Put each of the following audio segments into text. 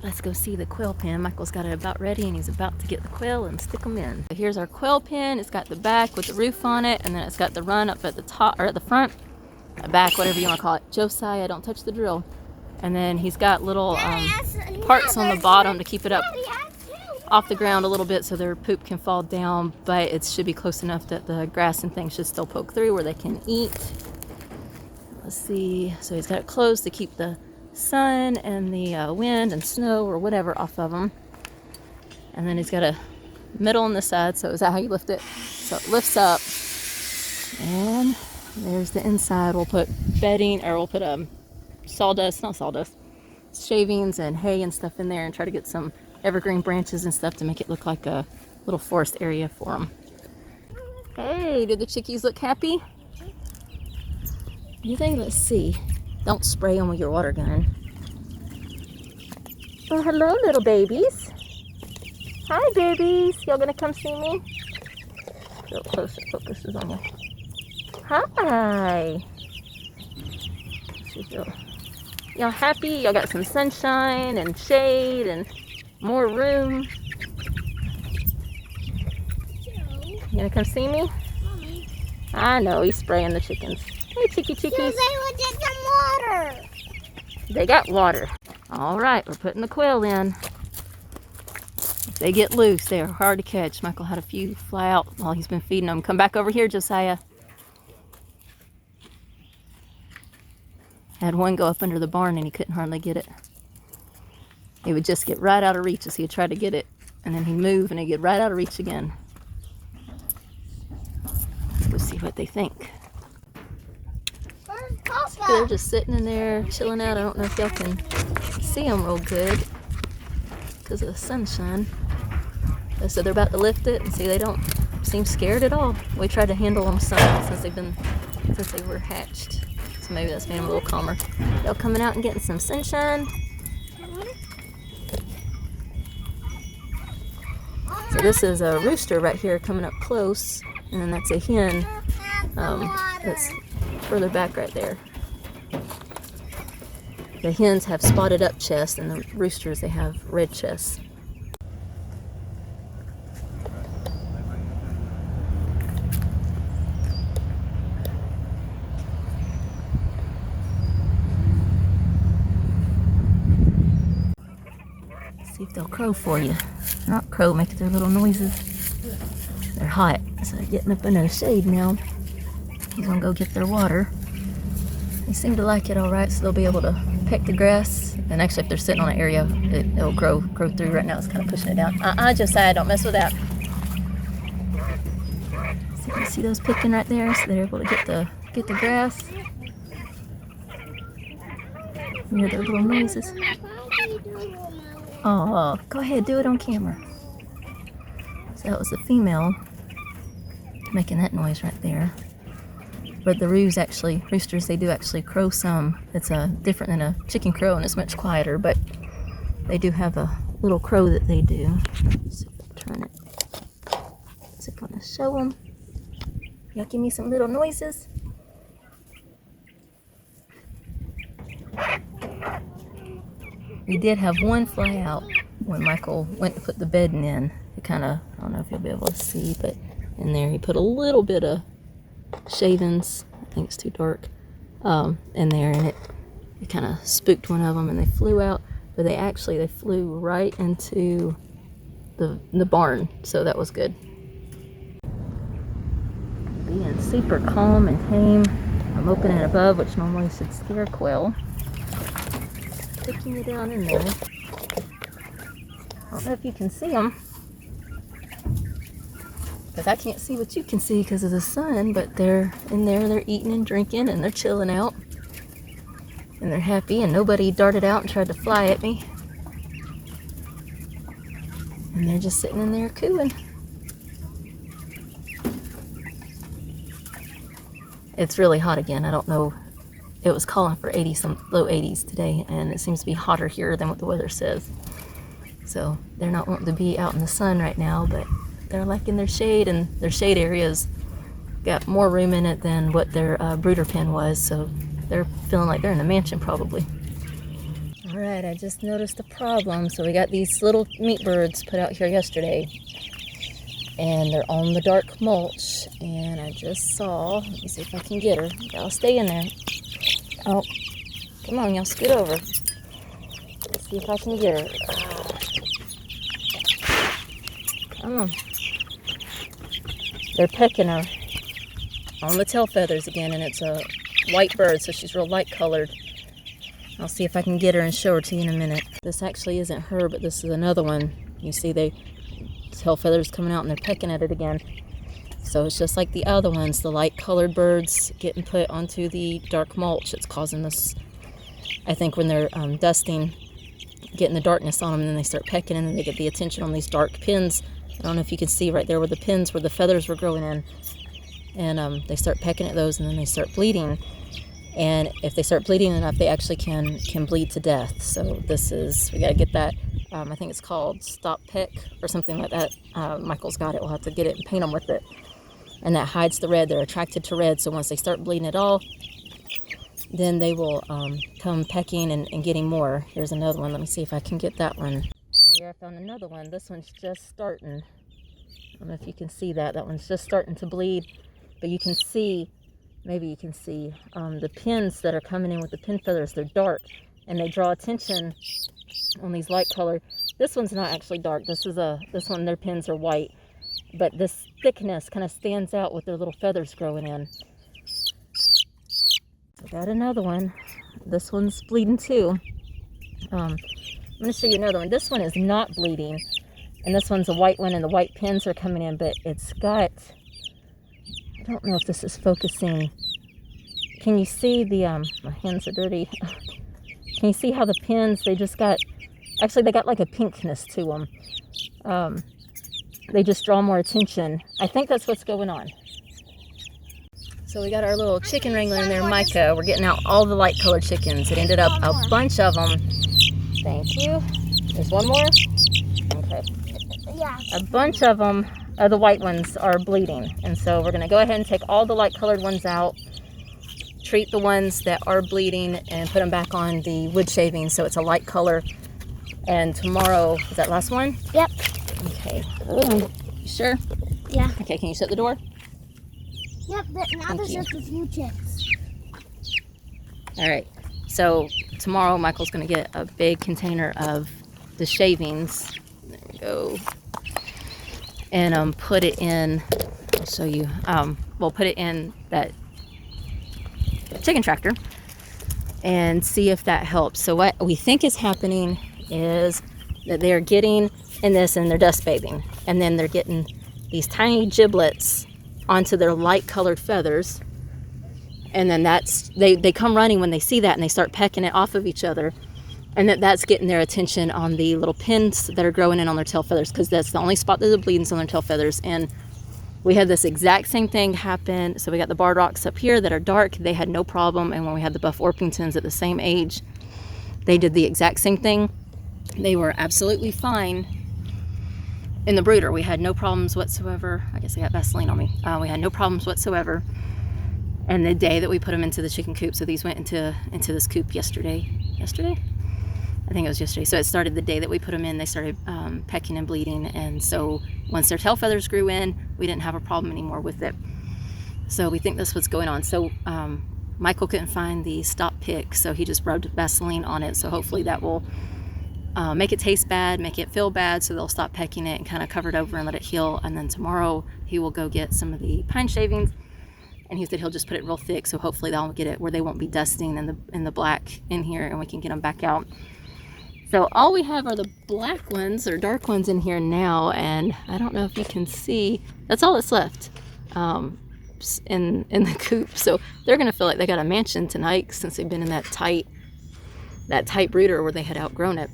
Let's go see the quail pen. Michael's got it about ready and he's about to get the quail and stick them in. Here's our quail pen. It's got the back with the roof on it, and then it's got the run up at the top, or at the front, back, whatever you want to call it. Josiah, don't touch the drill. And then he's got little parts on the bottom to keep it up off the ground a little bit so their poop can fall down, but it should be close enough that the grass and things should still poke through where they can eat. Let's see. So he's got it closed to keep the sun and the wind and snow or whatever off of them. And then he's got a middle on the side. So is that how you lift it? So it lifts up. And there's the inside. We'll put bedding, or we'll put shavings and hay and stuff in there, and try to get some evergreen branches and stuff to make it look like a little forest area for them. Hey, do the chickies look happy? You think? Let's see. Don't spray them with your water gun. Oh, hello, little babies. Hi, babies. Y'all gonna come see me? A little closer. Focuses on you. Hi. Y'all happy? Y'all got some sunshine and shade and more room. You gonna come see me? Mommy. I know, he's spraying the chickens. Hey, chickies. They will get some water. They got water. All right, we're putting the quail in. If they get loose, they are hard to catch. Michael had a few fly out while he's been feeding them. Come back over here, Josiah. Had one go up under the barn and he couldn't hardly get it. He would just get right out of reach as he would try to get it, and then he'd move and he'd get right out of reach again. Let's go see what they think. So they're just sitting in there, chilling out. I don't know if y'all can see them real good because of the sunshine. So they're about to lift it, and see, they don't seem scared at all. We tried to handle them some since they were hatched. So maybe that's made them a little calmer. Y'all coming out and getting some sunshine? So this is a rooster right here coming up close, and then that's a hen that's further back right there. The hens have spotted up chests, and the roosters, they have red chests. See if they'll crow for you. Not crow, make their little noises. They're hot, so they're getting up in the shade now. He's gonna go get their water. They seem to like it all right, so they'll be able to peck the grass. And actually, if they're sitting on an area, it'll grow through. Right now, it's kind of pushing it down. Josiah, don't mess with that. So you can see those picking right there, so they're able to get the grass. You hear their little noises. Oh, go ahead, do it on camera. So that was the female making that noise right there. But the roosters, they do actually crow some. It's different than a chicken crow, and it's much quieter, but they do have a little crow that they do. Let's see if I turn it. Is it gonna show them? Y'all give me some little noises. We did have one fly out when Michael went to put the bedding in. It kind of, I don't know if you'll be able to see, but in there he put a little bit of shavings, I think it's too dark, in there, and it kind of spooked one of them, and they flew out, but they flew right into the barn, so that was good. Being super calm and tame. I'm opening it above, which normally should scare quail. Sticking it down in there. I don't know if you can see them, because I can't see what you can see because of the sun, but they're in there, they're eating and drinking, and they're chilling out, and they're happy, and nobody darted out and tried to fly at me, and they're just sitting in there cooing. It's really hot again. I don't know, it was calling for 80, some low 80s today, and it seems to be hotter here than what the weather says. So they're not wanting to be out in the sun right now, but they're liking their shade, and their shade area's got more room in it than what their brooder pen was, so they're feeling like they're in a mansion probably. All Alright, I just noticed a problem. So we got these little meat birds put out here yesterday. And they're on the dark mulch. And I just saw, let me see if I can get her. Y'all stay in there. Oh, come on, y'all scoot over. Let's see if I can get her. Come on. They're pecking her on the tail feathers again, and it's a white bird, so she's real light colored. I'll see if I can get her and show her to you in a minute. This actually isn't her, but this is another one. You see the tail feathers coming out and they're pecking at it again. So it's just like the other ones, the light colored birds getting put onto the dark mulch. It's causing this, I think when they're dusting, getting the darkness on them, and then they start pecking and then they get the attention on these dark pins. I don't know if you can see right there where the pins, where the feathers were growing in. And they start pecking at those and then they start bleeding. And if they start bleeding enough, they actually can bleed to death. So this is, we got to get that, I think it's called stop peck or something like that. Michael's got it. We'll have to get it and paint them with it. And that hides the red. They're attracted to red. So once they start bleeding at all, then they will come pecking and getting more. Here's another one. Let me see if I can get that one. Here I found another one. This one's just starting. I don't know if you can see that. That one's just starting to bleed. But you can see, maybe you can see the pins that are coming in with the pin feathers. They're dark and they draw attention on these light color. This one's not actually dark. This one, their pins are white. But this thickness kind of stands out with their little feathers growing in. I got another one. This one's bleeding too. I'm going to show you another one. This one is not bleeding. And this one's a white one and the white pins are coming in. But it's got, I don't know if this is focusing. Can you see the, my hands are dirty. Can you see how the pins, they just got, actually they got like a pinkness to them. They just draw more attention. I think that's what's going on. So we got our little chicken wrangler in there, Micah. We're getting out all the light colored chickens. It ended up a bunch of them. Thank you. There's one more? Okay. Yeah. A bunch of them, the white ones, are bleeding. And so we're going to go ahead and take all the light colored ones out, treat the ones that are bleeding, and put them back on the wood shaving so it's a light color. And tomorrow, is that last one? Yep. Okay. You sure? Yeah. Okay, can you shut the door? Yep, but now there's just a few chicks. All right. So tomorrow Michael's going to get a big container of the shavings. There we go. And put it in, I'll show you. We'll put it in that chicken tractor and see if that helps. So what we think is happening is that they're getting in this and they're dust bathing. And then they're getting these tiny giblets onto their light colored feathers. And then that's, they come running when they see that and they start pecking it off of each other. And that's getting their attention on the little pins that are growing in on their tail feathers, because that's the only spot that the bleeding's on their tail feathers. And we had this exact same thing happen. So we got the barred rocks up here that are dark. They had no problem. And when we had the buff Orpingtons at the same age, they did the exact same thing. They were absolutely fine in the brooder. We had no problems whatsoever. I guess I got Vaseline on me. We had no problems whatsoever. And the day that we put them into the chicken coop, so these went into this coop yesterday. I think it was yesterday. So it started the day that we put them in. They started pecking and bleeding. And so once their tail feathers grew in, we didn't have a problem anymore with it. So we think that's what's going on. So Michael couldn't find the stop pick, so he just rubbed Vaseline on it. So hopefully that will make it taste bad, make it feel bad, so they'll stop pecking it and kind of cover it over and let it heal. And then tomorrow he will go get some of the pine shavings, and he said he'll just put it real thick, so hopefully they'll get it where they won't be dusting in the black in here, and we can get them back out. So all we have are the black ones or dark ones in here now, and I don't know if you can see, that's all that's left in the coop. So they're gonna feel like they got a mansion tonight since they've been in that tight brooder where they had outgrown it.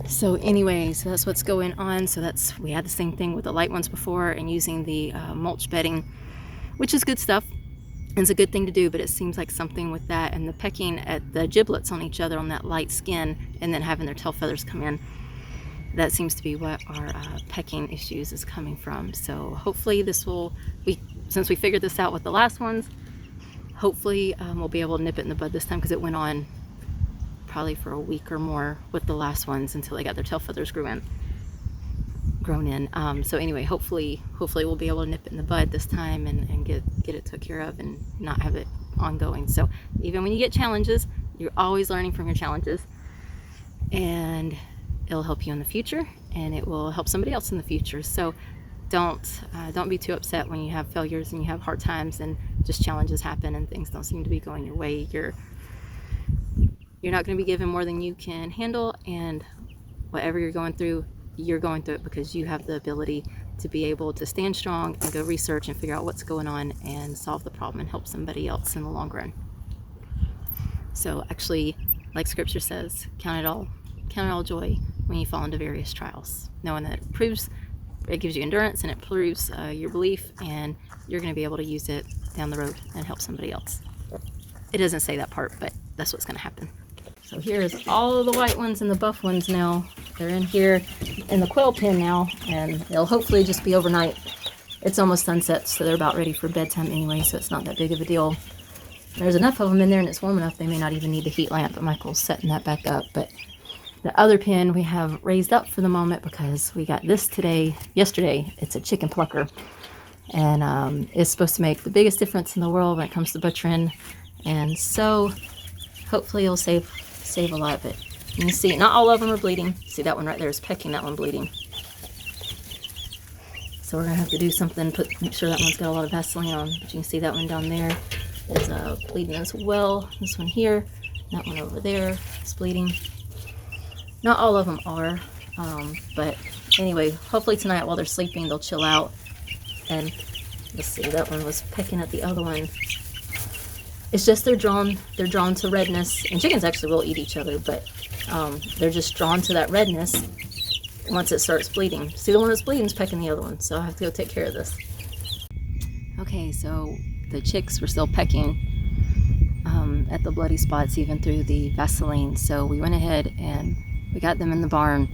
So anyways, that's what's going on. So we had the same thing with the light ones before, and using the mulch bedding, which is good stuff. It's a good thing to do, but it seems like something with that and the pecking at the giblets on each other on that light skin, and then having their tail feathers come in, that seems to be what our pecking issues is coming from. So hopefully since we figured this out with the last ones, hopefully we'll be able to nip it in the bud this time, because it went on probably for a week or more with the last ones until they got their tail feathers grown in. So anyway, hopefully we'll be able to nip it in the bud this time and get it took care of and not have it ongoing. So even when you get challenges, you're always learning from your challenges, and it'll help you in the future, and it will help somebody else in the future. So don't be too upset when you have failures and you have hard times and just challenges happen and things don't seem to be going your way. You're not going to be given more than you can handle, and whatever you're going through it because you have the ability to be able to stand strong and go research and figure out what's going on and solve the problem and help somebody else in the long run. So actually, like scripture says, count it all joy when you fall into various trials, knowing that it gives you endurance and it proves your belief, and you're going to be able to use it down the road and help somebody else. It doesn't say that part, but that's what's going to happen. So here's all of the white ones and the buff ones now. They're in here in the quail pen now, and they'll hopefully just be overnight. It's almost sunset, so they're about ready for bedtime anyway, so it's not that big of a deal. There's enough of them in there and it's warm enough they may not even need the heat lamp, but Michael's setting that back up. But the other pen we have raised up for the moment because we got this yesterday. It's a chicken plucker, and it's supposed to make the biggest difference in the world when it comes to butchering, and so hopefully it'll save a lot of it. You can see not all of them are bleeding. See, that one right there is pecking, that one bleeding. So we're gonna have to do something, make sure that one's got a lot of Vaseline on. But you can see that one down there is bleeding as well. This one here, that one over there is bleeding. Not all of them are, but anyway, hopefully tonight while they're sleeping they'll chill out. And let's see, that one was pecking at the other one. It's just they're drawn to redness, and chickens actually will eat each other, but they're just drawn to that redness once it starts bleeding. See, the one that's bleeding is pecking the other one, so I have to go take care of this. Okay, so the chicks were still pecking at the bloody spots even through the Vaseline, so we went ahead and we got them in the barn.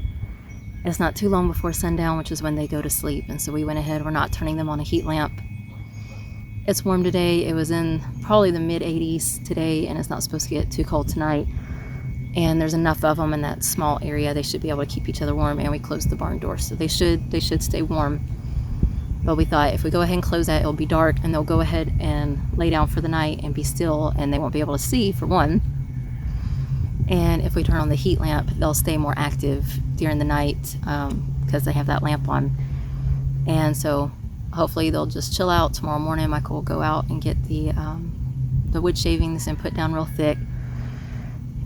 It's not too long before sundown, which is when they go to sleep, and so we went ahead. We're not turning them on a heat lamp. It's warm today. It was in probably the mid 80s today, and it's not supposed to get too cold tonight. And there's enough of them in that small area. They should be able to keep each other warm, and we closed the barn door, so they should stay warm. But we thought if we go ahead and close that, it'll be dark, and they'll go ahead and lay down for the night and be still, and they won't be able to see, for one. And if we turn on the heat lamp, they'll stay more active during the night because they have that lamp on. And so hopefully they'll just chill out. Tomorrow morning Michael will go out and get the wood shavings and put down real thick,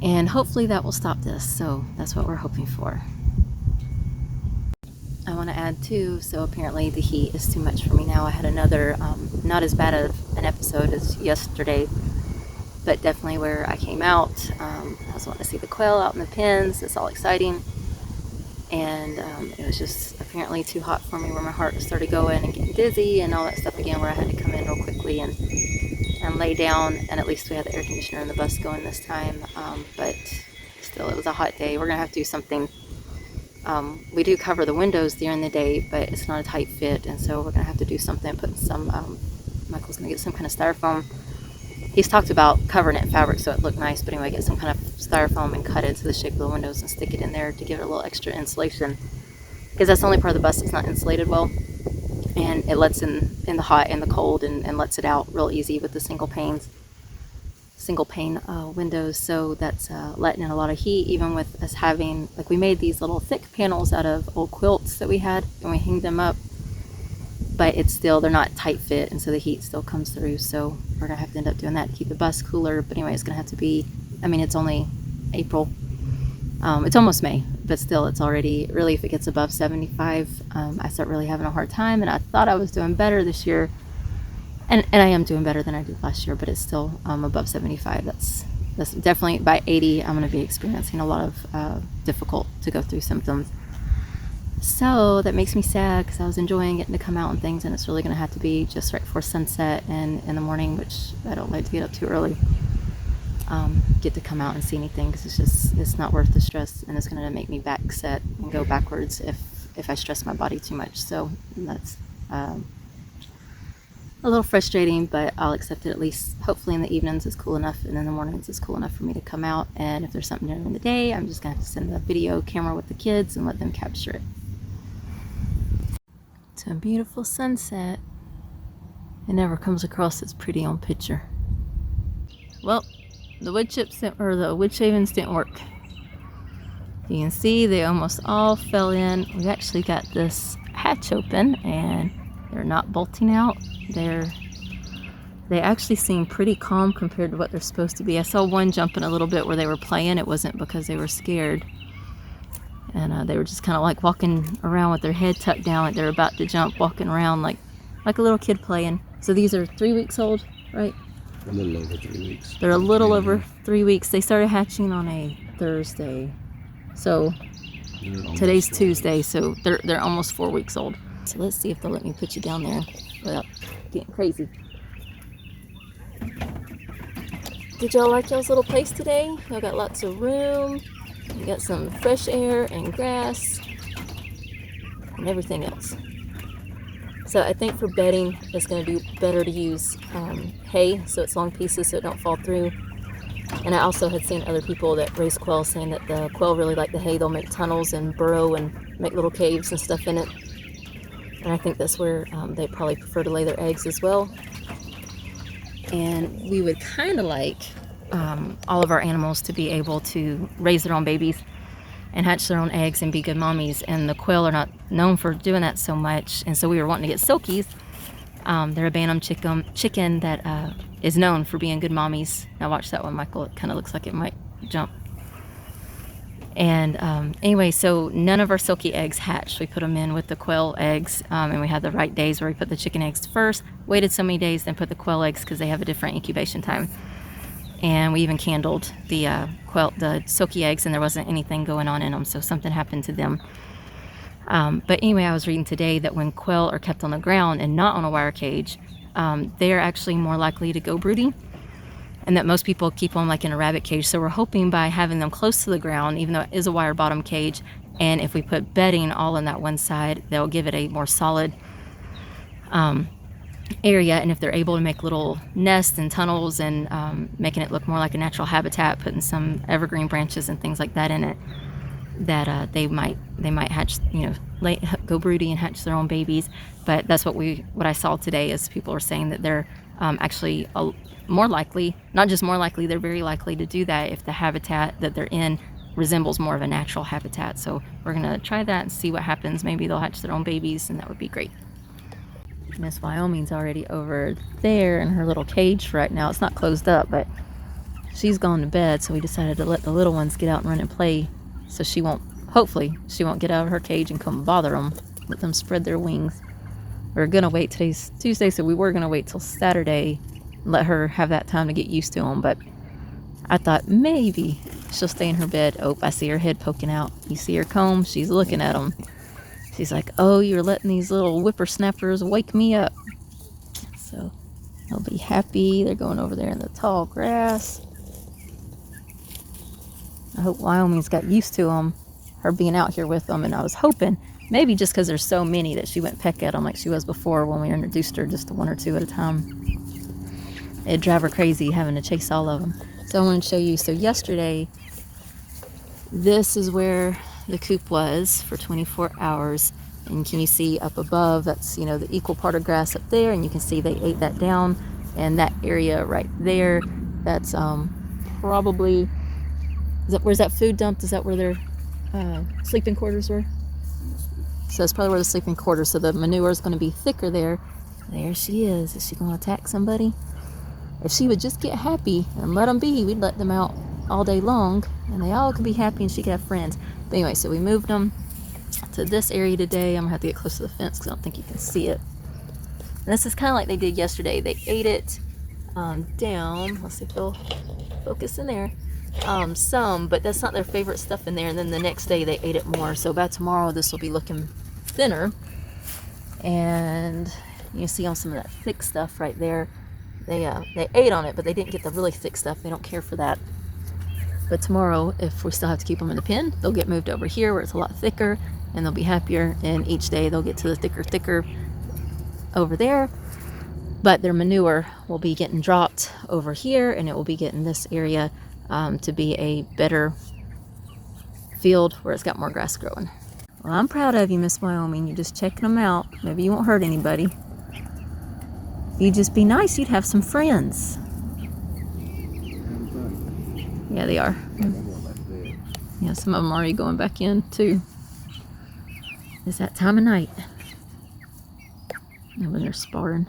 and hopefully that will stop this. So that's what we're hoping for. I want to add too, so apparently the heat is too much for me now. I had another not as bad of an episode as yesterday, but definitely where I came out. I was wanting to see the quail out in the pens. It's all exciting. And it was just apparently too hot for me, where my heart started going and getting dizzy and all that stuff again, where I had to come in real quickly and lay down. And at least we had the air conditioner in the bus going this time. But still, it was a hot day. We're going to have to do something. We do cover the windows during the day, but it's not a tight fit. And so we're going to have to do something, put some, Michael's going to get some kind of styrofoam. He's talked about covering it in fabric so it looked nice, but anyway, get some kind of styrofoam and cut it to the shape of the windows and stick it in there to give it a little extra insulation, because that's the only part of the bus that's not insulated well, and it lets in the hot and the cold and lets it out real easy with the single pane windows. So that's letting in a lot of heat, even with us having, like, we made these little thick panels out of old quilts that we had and we hanged them up, but they're not tight fit, and so the heat still comes through. So we're gonna have to end up doing that to keep the bus cooler. But anyway, it's gonna have to be, I mean, it's only April, it's almost May, but still, it's already, really, if it gets above 75, I start really having a hard time. And I thought I was doing better this year, and I am doing better than I did last year, but it's still above 75. That's definitely, by 80 I'm going to be experiencing a lot of difficult to go through symptoms. So that makes me sad, because I was enjoying getting to come out and things, and it's really going to have to be just right before sunset and in the morning, which I don't like to get up too early, get to come out and see anything, because it's not worth the stress, and it's going to make me back set and go backwards if I stress my body too much. So that's a little frustrating, but I'll accept it. At least hopefully in the evenings it's cool enough, and in the mornings it's cool enough for me to come out. And if there's something during the day, I'm just gonna have to send the video camera with the kids and let them capture it. It's a beautiful sunset. It never comes across as pretty on picture. Well, the wood chips or the wood shavings didn't work. You can see they almost all fell in. We've actually got this hatch open and they're not bolting out. They actually seem pretty calm compared to what they're supposed to be. I saw one jumping a little bit where they were playing. It wasn't because they were scared. And they were just kind of like walking around with their head tucked down like they're about to jump, walking around like a little kid playing. So these are 3 weeks old, right? A little over 3 weeks. They're a little over 3 weeks. They started hatching on a Thursday. So today's Tuesday, so they're almost 4 weeks old. So let's see if they'll let me put you down there without getting crazy. Did y'all like y'all's little place today? Y'all got lots of room. You got some fresh air and grass and everything else. So I think for bedding, it's going to be better to use hay, so it's long pieces so it don't fall through. And I also had seen other people that raise quail saying that the quail really like the hay. They'll make tunnels and burrow and make little caves and stuff in it. And I think that's where they probably prefer to lay their eggs as well. And we would kind of like all of our animals to be able to raise their own babies and hatch their own eggs and be good mommies. And the quail are not known for doing that so much. And so we were wanting to get silkies. They're a Bantam chicken that is known for being good mommies. Now watch that one, Michael. It kind of looks like it might jump. And anyway, so none of our silky eggs hatched. We put them in with the quail eggs, and we had the right days where we put the chicken eggs first, waited so many days, then put the quail eggs because they have a different incubation time. And we even candled the silky eggs, and there wasn't anything going on in them, so something happened to them. But anyway, I was reading today that when quail are kept on the ground and not on a wire cage, they are actually more likely to go broody, and that most people keep them like in a rabbit cage. So we're hoping by having them close to the ground, even though it is a wire bottom cage, and if we put bedding all on that one side, they'll give it a more solid area. And if they're able to make little nests and tunnels and making it look more like a natural habitat, putting some evergreen branches and things like that in it, that they might hatch, go broody and hatch their own babies. But that's what I saw today is people are saying that they're actually more likely, not just more likely, they're very likely to do that if the habitat that they're in resembles more of a natural habitat. So we're gonna try that and see what happens. Maybe they'll hatch their own babies, and that would be great. Miss Wyoming's already over there in her little cage right now. It's not closed up, but she's gone to bed, so we decided to let the little ones get out and run and play, so hopefully she won't get out of her cage and come bother them. Let them spread their wings. We're gonna wait. Today's Tuesday, so we were gonna wait till Saturday and let her have that time to get used to them, but I thought maybe she'll stay in her bed. Oh, I see her head poking out. You see her comb? She's looking at them. She's like, oh, you're letting these little whippersnappers wake me up. So they'll be happy. They're going over there in the tall grass. I hope Wyoming's got used to them, her being out here with them, and I was hoping maybe just because there's so many that she wouldn't peck at them like she was before when we introduced her just to one or two at a time. It'd drive her crazy having to chase all of them. So I want to show you. So yesterday, this is where the coop was for 24 hours. And can you see up above, that's, the equal part of grass up there, and you can see they ate that down. And that area right there, that's probably, where's that food dumped? Is that where their sleeping quarters were? So that's probably where the sleeping quarters, so the manure is going to be thicker there. There she is. Is she going to attack somebody? If she would just get happy and let them be, we'd let them out all day long, and they all could be happy and she could have friends. But anyway, so we moved them to this area today. I'm going to have to get close to the fence because I don't think you can see it. And this is kind of like they did yesterday. They ate it down. Let's see if they'll focus in there. Some, but that's not their favorite stuff in there. And then the next day they ate it more. So by tomorrow this will be looking thinner. And you see on some of that thick stuff right there. They ate on it, but they didn't get the really thick stuff. They don't care for that. But tomorrow, if we still have to keep them in the pen, they'll get moved over here where it's a lot thicker, and they'll be happier. And each day they'll get to the thicker over there. But their manure will be getting dropped over here, and it will be getting this area to be a better field where it's got more grass growing. Well, I'm proud of you, Miss Wyoming. You're just checking them out. Maybe you won't hurt anybody. If you'd just be nice, you'd have some friends. Yeah, they are. Yeah, some of them are already going back in, too. It's that time of night. And when they're sparring.